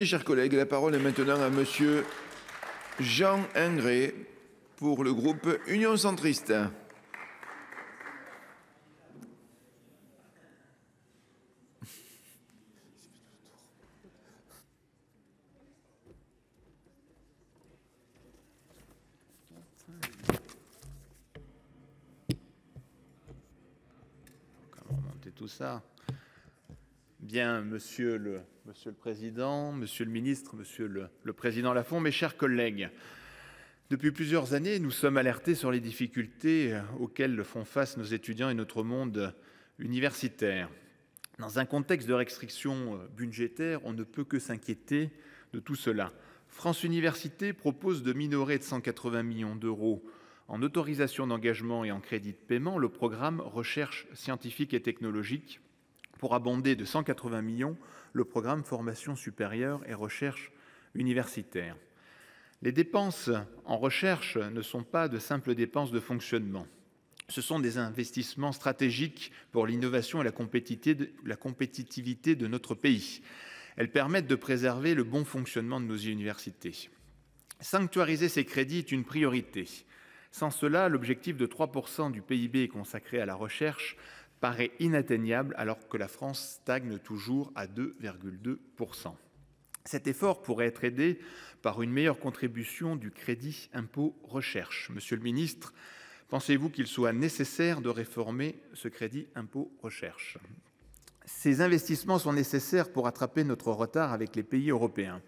Chers collègues, la parole est maintenant à monsieur Jean Ingré pour le groupe Union centriste. Comment monter tout ça? Bien, Monsieur le Président, Monsieur le Ministre, Monsieur le Président Lafond, mes chers collègues, depuis plusieurs années, nous sommes alertés sur les difficultés auxquelles font face nos étudiants et notre monde universitaire. Dans un contexte de restrictions budgétaires, on ne peut que s'inquiéter de tout cela. France Universités propose de minorer de 180 millions d'euros en autorisation d'engagement et en crédit de paiement le programme Recherche scientifique et technologique pour abonder de 180 millions le programme Formation supérieure et recherche universitaire. Les dépenses en recherche ne sont pas de simples dépenses de fonctionnement. Ce sont des investissements stratégiques pour l'innovation et la compétitivité de notre pays. Elles permettent de préserver le bon fonctionnement de nos universités. Sanctuariser ces crédits est une priorité. Sans cela, l'objectif de 3% du PIB consacré à la recherche paraît inatteignable alors que la France stagne toujours à 2,2%. Cet effort pourrait être aidé par une meilleure contribution du crédit impôt recherche. Monsieur le ministre, pensez-vous qu'il soit nécessaire de réformer ce crédit impôt recherche? Ces investissements sont nécessaires pour rattraper notre retard avec les pays européens.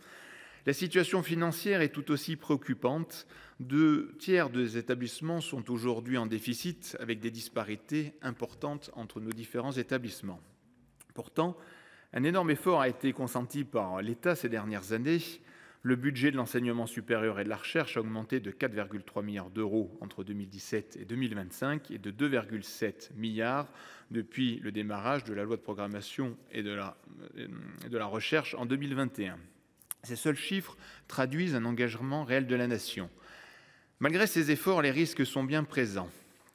La situation financière est tout aussi préoccupante. 2/3 des établissements sont aujourd'hui en déficit, avec des disparités importantes entre nos différents établissements. Pourtant, un énorme effort a été consenti par l'État ces dernières années. Le budget de l'enseignement supérieur et de la recherche a augmenté de 4,3 milliards d'euros entre 2017 et 2025 et de 2,7 milliards depuis le démarrage de la loi de programmation et de la recherche en 2021. Ces seuls chiffres traduisent un engagement réel de la nation. Malgré ces efforts, les risques sont bien présents.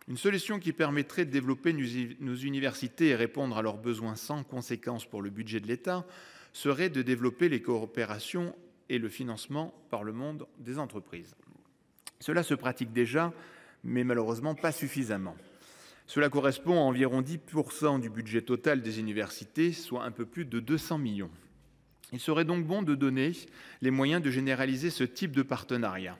Une solution qui permettrait de développer nos universités et répondre à leurs besoins sans conséquence pour le budget de l'État serait de développer les coopérations et le financement par le monde des entreprises. Cela se pratique déjà, mais malheureusement pas suffisamment. Cela correspond à environ 10% du budget total des universités, soit un peu plus de 200 millions. Il serait donc bon de donner les moyens de généraliser ce type de partenariat.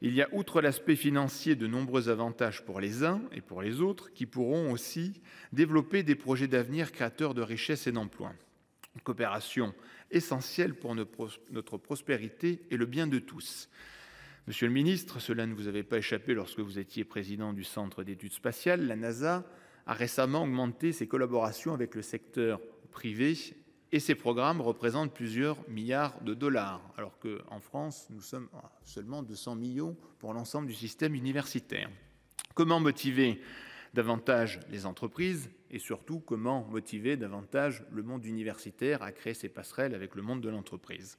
Il y a, outre l'aspect financier, de nombreux avantages pour les uns et pour les autres qui pourront aussi développer des projets d'avenir créateurs de richesses et d'emplois. Une coopération essentielle pour notre prospérité et le bien de tous. Monsieur le ministre, cela ne vous avait pas échappé lorsque vous étiez président du Centre d'études spatiales. La NASA a récemment augmenté ses collaborations avec le secteur privé et ces programmes représentent plusieurs milliards de dollars, alors qu'en France, nous sommes à seulement 200 millions pour l'ensemble du système universitaire. Comment motiver davantage les entreprises et surtout comment motiver davantage le monde universitaire à créer ces passerelles avec le monde de l'entreprise?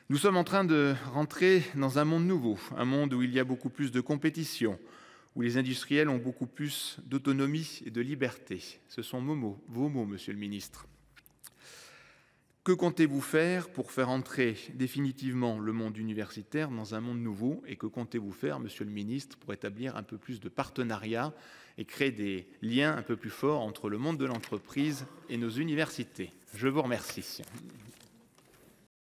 Nous sommes en train de rentrer dans un monde nouveau, un monde où il y a beaucoup plus de compétition, où les industriels ont beaucoup plus d'autonomie et de liberté. Ce sont vos mots, monsieur le ministre. Que comptez-vous faire pour faire entrer définitivement le monde universitaire dans un monde nouveau? Et que comptez-vous faire, monsieur le ministre, pour établir un peu plus de partenariats et créer des liens un peu plus forts entre le monde de l'entreprise et nos universités? Je vous remercie.